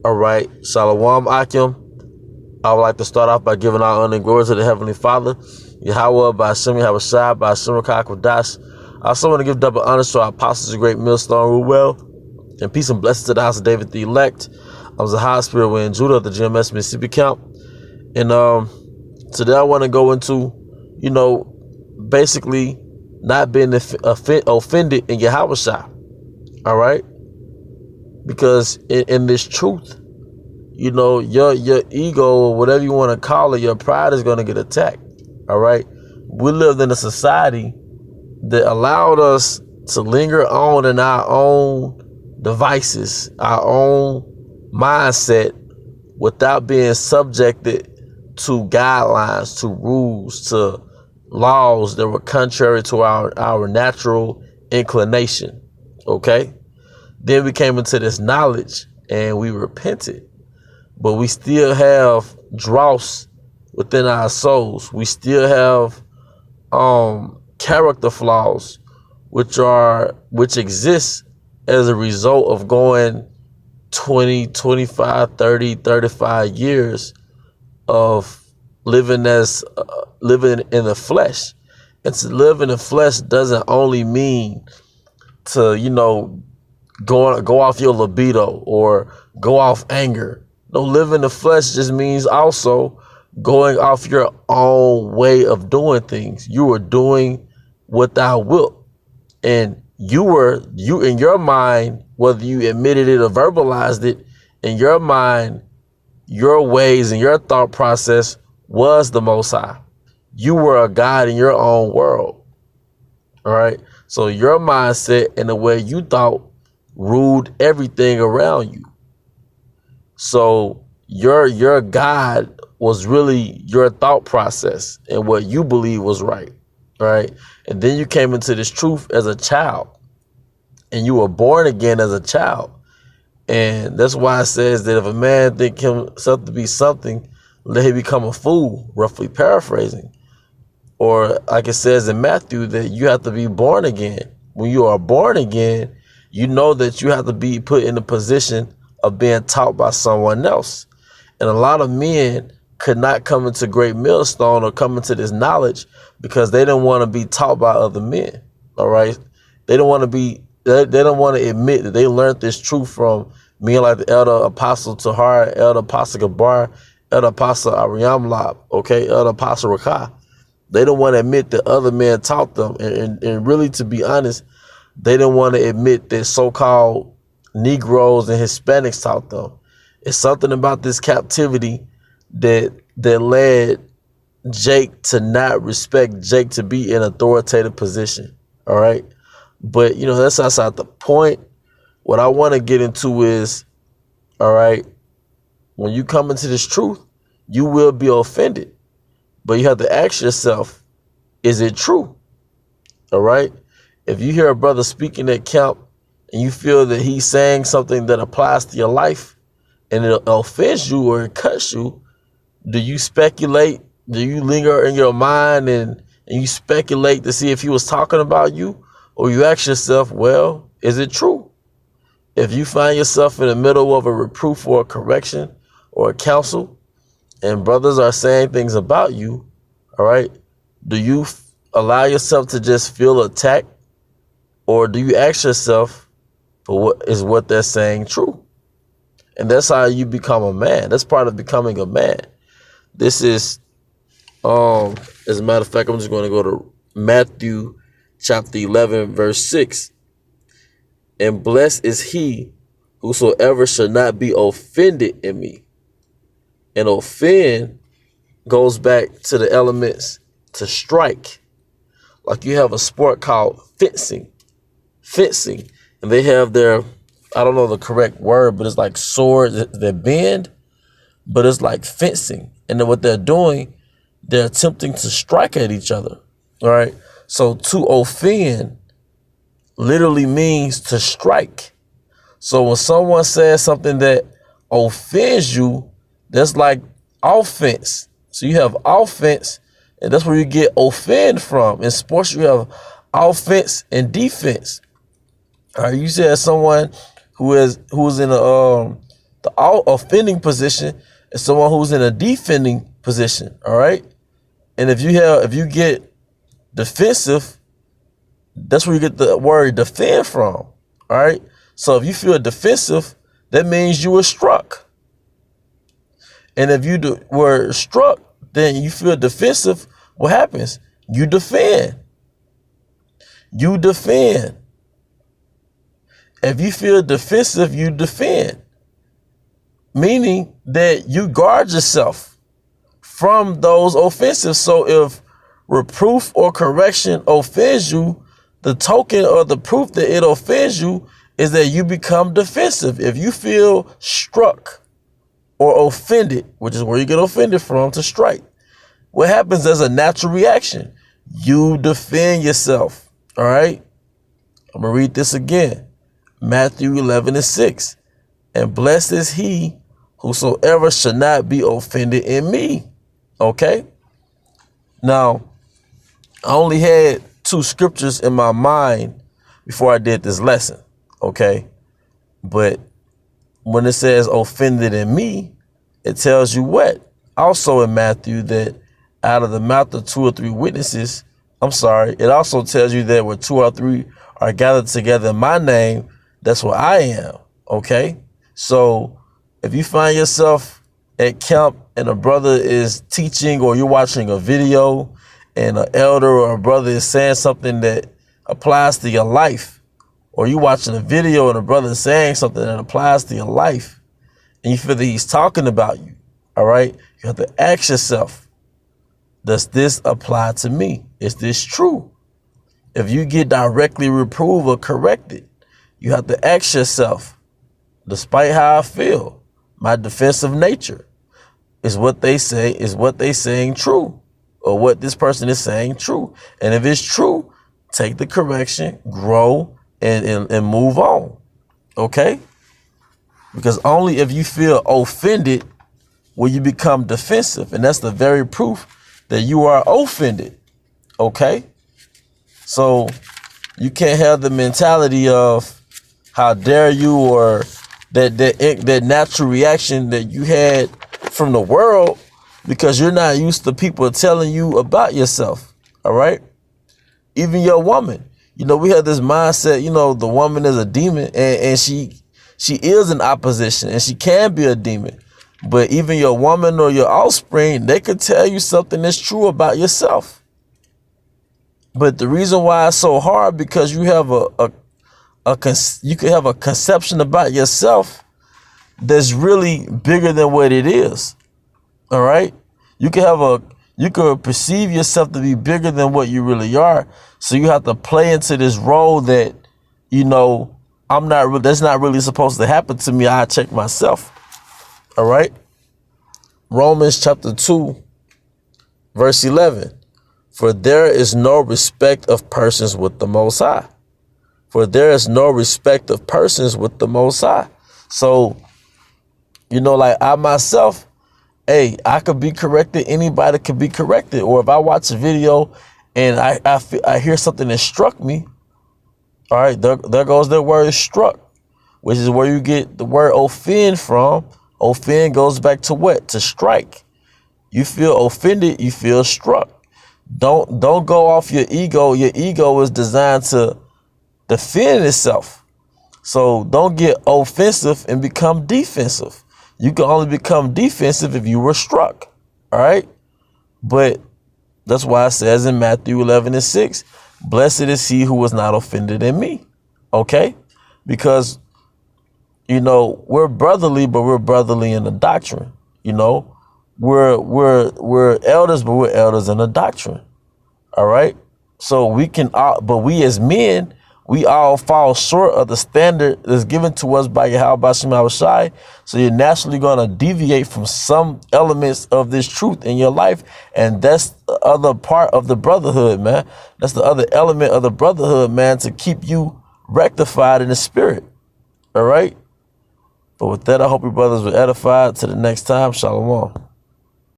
All right, Shalom Akim. I would like to start off by giving our honor and glory to the Heavenly Father, Yahweh, by Hashem, Yahweh Shai, by Hashem, Kodash. I also want to give double honor to our apostles, the great millstone, Ruel, and peace and blessings to the house of David the elect. I was a high spirit way in Judah, the GMS Mississippi camp. And today I want to go into, basically not being offended in Yahweh Shai. All right? Because in this truth, your ego or whatever you want to call it, your pride is going to get attacked. All right. We lived in a society that allowed us to linger on in our own devices, our own mindset, without being subjected to guidelines, to rules, to laws that were contrary to our natural inclination. Okay. Then we came into this knowledge and we repented, but we still have dross within our souls. We still have character flaws, which exist as a result of going 20, 25, 30, 35 years of living in the flesh. And to live in the flesh doesn't only mean to, go off your libido or go off anger. No, live in the flesh just means also going off your own way of doing things. You were doing what thou wilt. And you in your mind, whether you admitted it or verbalized it, in your mind, your ways and your thought process was the Most High. You were a God in your own world. All right. So your mindset and the way you thought ruled everything around you. So your God was really your thought process and what you believe was right. Right. And then you came into this truth as a child and you were born again as a child. And that's why it says that if a man think himself to be something, let him become a fool, roughly paraphrasing. Or like it says in Matthew, that you have to be born again. When you are born again, you know that you have to be put in the position of being taught by someone else. And a lot of men could not come into Great Millstone or come into this knowledge because they didn't want to be taught by other men. All right. They don't want to admit that they learned this truth from men like the Elder Apostle Tahar, Elder Apostle Gabar, Elder Apostle Ariam Lab, okay, Elder Apostle Rakah. They don't want to admit that other men taught them. And really, to be honest, they didn't want to admit that so-called Negroes and Hispanics taught them. It's something about this captivity that led Jake to not respect Jake to be in authoritative position. All right. But, that's outside the point. What I want to get into is, all right, when you come into this truth, you will be offended. But you have to ask yourself, is it true? All right. If you hear a brother speaking at camp and you feel that he's saying something that applies to your life and it offends you or it cuts you, do you speculate? Do you linger in your mind and you speculate to see if he was talking about you? Or you ask yourself, well, is it true? If you find yourself in the middle of a reproof or a correction or a counsel and brothers are saying things about you, all right, do you allow yourself to just feel attacked? Or do you ask yourself, is what they're saying true? And that's how you become a man. That's part of becoming a man. This is, as a matter of fact, I'm just going to go to Matthew chapter 11, verse 6. And blessed is he whosoever shall not be offended in me. And offend goes back to the elements to strike. Like you have a sport called fencing. And they have their, I don't know the correct word, but it's like swords that bend, but it's like fencing. And then what they're doing, they're attempting to strike at each other. All right. So to offend literally means to strike. So when someone says something that offends you, that's like offense. So you have offense, and that's where you get offend from. In sports, you have offense and defense. All right, you said someone who is in a The offending position is someone who's in a defending position. All right. And if you get defensive, that's where you get the word defend from. All right. So if you feel defensive, that means you were struck. And if you were struck, then you feel defensive. What happens? You defend. You defend. If you feel defensive, you defend. Meaning that you guard yourself from those offenses. So if reproof or correction offends you, the token or the proof that it offends you is that you become defensive. If you feel struck or offended, which is where you get offended from, to strike, what happens as a natural reaction? You defend yourself. All right. I'm going to read this again. Matthew 11:6. And blessed is he whosoever shall not be offended in me. Okay. Now, I only had 2 scriptures in my mind before I did this lesson. Okay. But when it says offended in me, it tells you what? Also in Matthew, that out of the mouth of 2 or 3 witnesses, it also tells you that where 2 or 3 are gathered together in my name, that's where I am. Okay. So if you find yourself at camp and a brother is teaching, or you're watching a video and an elder or a brother is saying something that applies to your life, or you watching a video and a brother is saying something that applies to your life, and you feel that he's talking about you, all right, you have to ask yourself, does this apply to me? Is this true? If you get directly reproved or corrected, you have to ask yourself, despite how I feel, my defensive nature, is what they saying true? Or what this person is saying true? And if it's true, take the correction, grow, and move on. Okay? Because only if you feel offended will you become defensive. And that's the very proof that you are offended. Okay? So you can't have the mentality of how dare you, or that natural reaction that you had from the world, because you're not used to people telling you about yourself. All right. Even your woman, we have this mindset, the woman is a demon, and she is in opposition, and she can be a demon. But even your woman or your offspring, they could tell you something that's true about yourself. But the reason why it's so hard, because you have you could have a conception about yourself that's really bigger than what it is. All right. You could perceive yourself to be bigger than what you really are. So you have to play into this role that, that's not really supposed to happen to me. I check myself. All right. Romans chapter 2, verse 11. For there is no respect of persons with the Most High. For there is no respect of persons with the Most High. So, like I myself, I could be corrected. Anybody could be corrected. Or if I watch a video and I hear something that struck me, all right, there goes the word struck, which is where you get the word offend from. Offend goes back to what? To strike. You feel offended, you feel struck. Don't go off your ego. Your ego is designed to defend itself. So don't get offensive and become defensive. You can only become defensive if you were struck. All right. But that's why it says in Matthew 11:6, blessed is he who was not offended in me. OK, because, we're brotherly, but we're brotherly in the doctrine. We're elders, but we're elders in the doctrine. All right. So but we as men, we all fall short of the standard that's given to us by Yahweh Hashem Yahushai. So you're naturally going to deviate from some elements of this truth in your life. And that's the other part of the brotherhood, man. That's the other element of the brotherhood, man, to keep you rectified in the spirit. All right. But with that, I hope your brothers were edified. Till the next time, shalom.